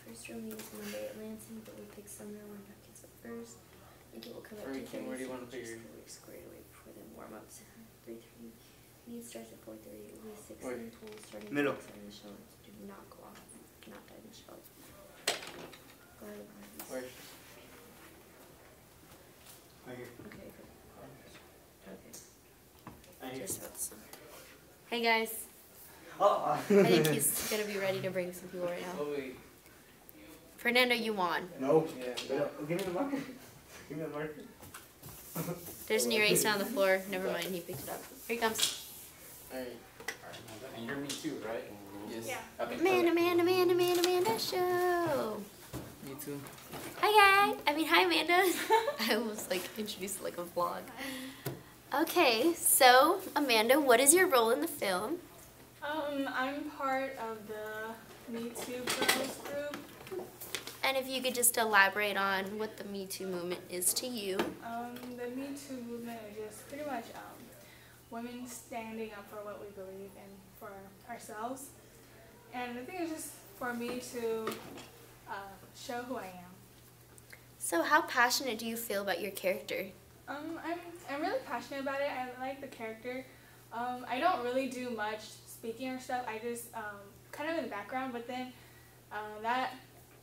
First room meets Monday at Lansing, but we pick summer when our kids up first. I think it will come up to Kim, where do you want to put your... squared away before the warm-ups. 3:30. Meet starts at 4:30. It will be 6 in the pool starting Middle. at 6 in the show. Do not go off. Do not dive in the show. Go ahead. Where? Okay, good. Okay. Right here. Just about some. Hey guys. Oh. I think he's gonna be ready to bring some people right now. Oh wait. Fernando, you won. No. Yeah. Give me the marker. Give me the marker. There's an eraser on the floor. Never mind, he picked it up. Here he comes. Alright. And you're Me Too, right? Yes. Yeah. Okay. Amanda show. Me too. Hi guys. Hi Amanda. I almost like introduced like a vlog. Okay, so Amanda, what is your role in the film? I'm part of the Me Too Girls group. And if you could just elaborate on what the Me Too movement is to you. The Me Too movement is just pretty much women standing up for what we believe in for ourselves. And I think it's just for me to show who I am. So how passionate do you feel about your character? I'm really passionate about it. I like the character. I don't really do much speaking or stuff. I just kind of in the background, but then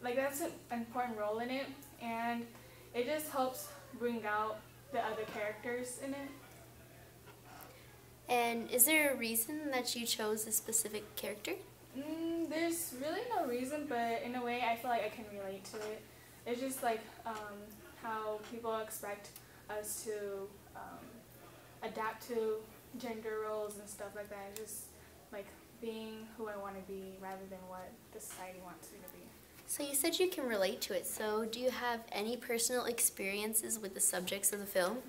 that's an important role in it, and it just helps bring out the other characters in it. And is there a reason that you chose a specific character? There's really no reason, but in a way I feel like I can relate to it. It's just like how people expect us to adapt to gender roles and stuff like that. It's just like being who I want to be rather than what the society wants me to be. So you said you can relate to it. So do you have any personal experiences with the subjects of the film?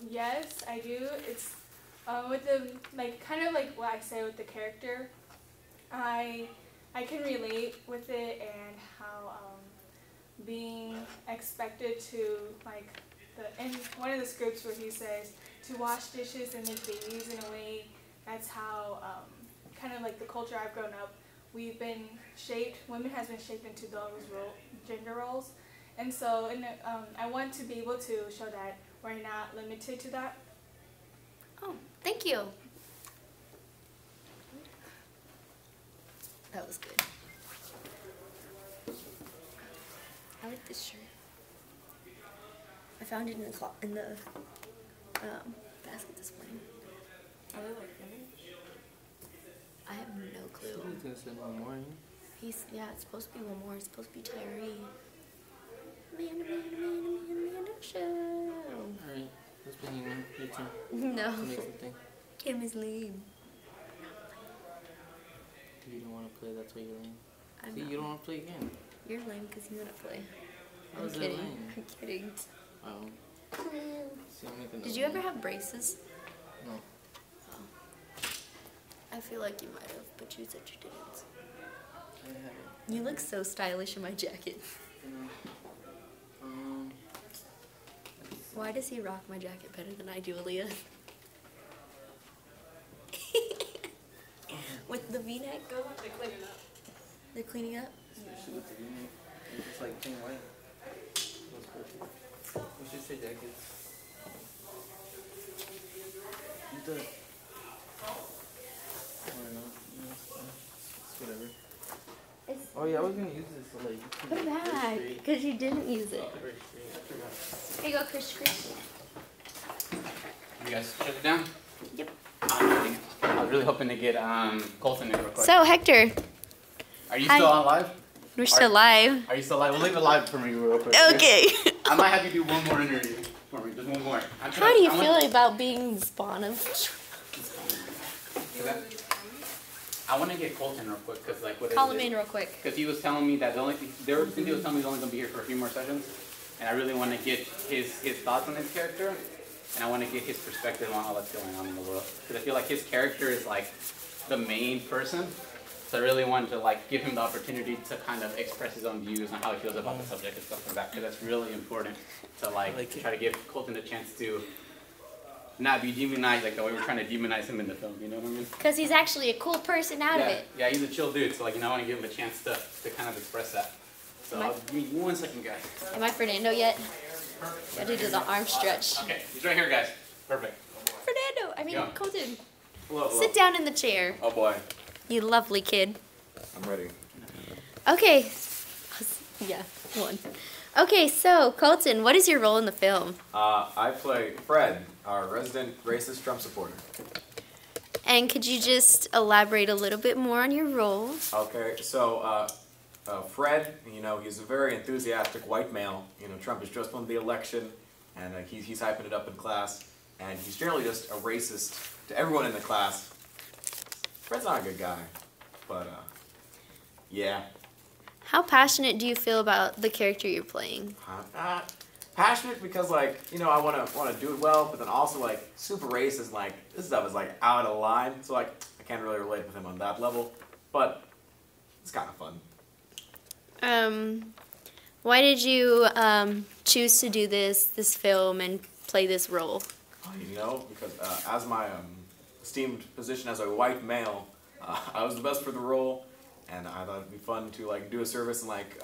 Yes, I do. It's with the kind of like what I say with the character. I can relate with it and how being expected to in one of the scripts where he says to wash dishes and make babies in a way. That's how kind of like the culture I've grown up. We've been shaped. Women has been shaped into those gender roles, and so I want to be able to show that we're not limited to that. Oh, thank you. That was good. I like this shirt. I found it in the basket this morning. Are they like I have no clue. He's gonna send one more. Yeah, it's supposed to be one more. It's supposed to be Terry. Amanda show. Alright, let's play him. Your turn. No. To make something. Kim is lame. You don't want to play, that's why you're lame. I'm See, not. you don't want to play again. You're lame because you want to play. How I'm is that kidding. lame? I'm kidding. Oh. See, I'm making Did the you ever lame. have braces? No. Oh. I feel like you might have, but you said you didn't. I haven't. You look so stylish in my jacket. Why does he rock my jacket better than I do, Aaliyah? With the V-neck? They're cleaning up. They're cleaning up? Especially with the V-neck. It's just like plain white. That's perfect. We should trade jackets. You do it. I don't know. It's whatever. Oh yeah, I was gonna use this so like. Put it back, because you didn't use it. Here you go, Chris. You guys shut it down? Yep. I was really hoping to get Colton in real quick. So, Hector. Are you Hi. still on live? We're still live. Are you still live? We'll leave it live for me real quick. Okay. I might have you do one more interview for me. Just one more. How do you feel about being the spawn of... I want to get Colton real quick because like what Call him in real quick. Because he was telling me that Cynthia was telling me he's only gonna be here for a few more sessions, and I really want to get his thoughts on his character, and I want to get his perspective on all that's going on in the world. Because I feel like his character is like the main person, so I really wanted to like give him the opportunity to kind of express his own views on how he feels about the subject and stuff like that. Because that's really important to like try to give Colton a chance to not be demonized like the way we're trying to demonize him in the film, you know what I mean? Because he's actually a cool person out of it. Yeah, he's a chill dude, so like, you know, I want to give him a chance to kind of express that. So give me 1 second, guys. Am I Fernando yet? Gotta do the arm stretch. Okay, he's right here, guys. Perfect. Fernando, Colton. Hello. Sit down in the chair. Oh boy. You lovely kid. I'm ready. Okay. Yeah, one. Okay, so Colton, what is your role in the film? I play Fred, our resident racist Trump supporter. And could you just elaborate a little bit more on your role? Okay, so Fred, you know, he's a very enthusiastic white male. You know, Trump has just won the election, and he's hyping it up in class. And he's generally just a racist to everyone in the class. Fred's not a good guy, but yeah. How passionate do you feel about the character you're playing? Passionate because, like, you know, I want to do it well, but then also like super racist. Like this stuff is like out of line, so like I can't really relate with him on that level. But it's kind of fun. Why did you choose to do this film and play this role? You know, because as my esteemed position as a white male, I was the best for the role, and I thought it'd be fun to like do a service and like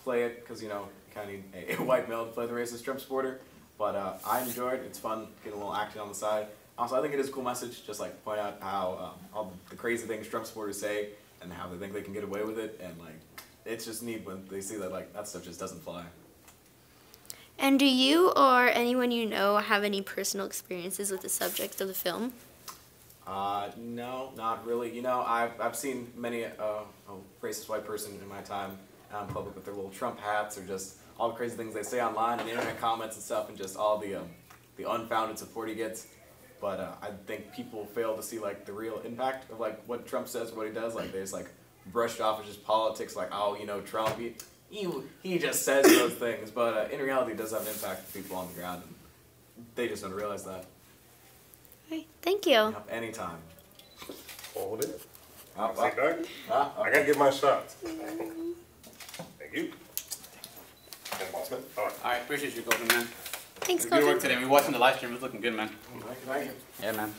play it, because you know, you kind of need a white male to play the racist Trump supporter. But I enjoyed it. It's fun getting a little action on the side. Also, I think it is a cool message, just like point out how all the crazy things Trump supporters say and how they think they can get away with it, and like it's just neat when they see that like that stuff just doesn't fly. And do you or anyone you know have any personal experiences with the subject of the film? No, not really. You know, I've seen many a racist white person in my time out in public with their little Trump hats or just all the crazy things they say online and internet comments and stuff, and just all the unfounded support he gets. But I think people fail to see like the real impact of like what Trump says or what he does. Like they just like brush it off as just politics. Like, oh, you know, Trump, he just says those things. But in reality, it does have an impact on people on the ground, and they just don't realize that. Okay, thank you. Anytime. Hold it. I gotta get my shots. Thank you. Alright, appreciate you, Colton, man. Thanks, Good Colton. work today. We watching the live stream. It was looking good, man. Thank you. Yeah, man.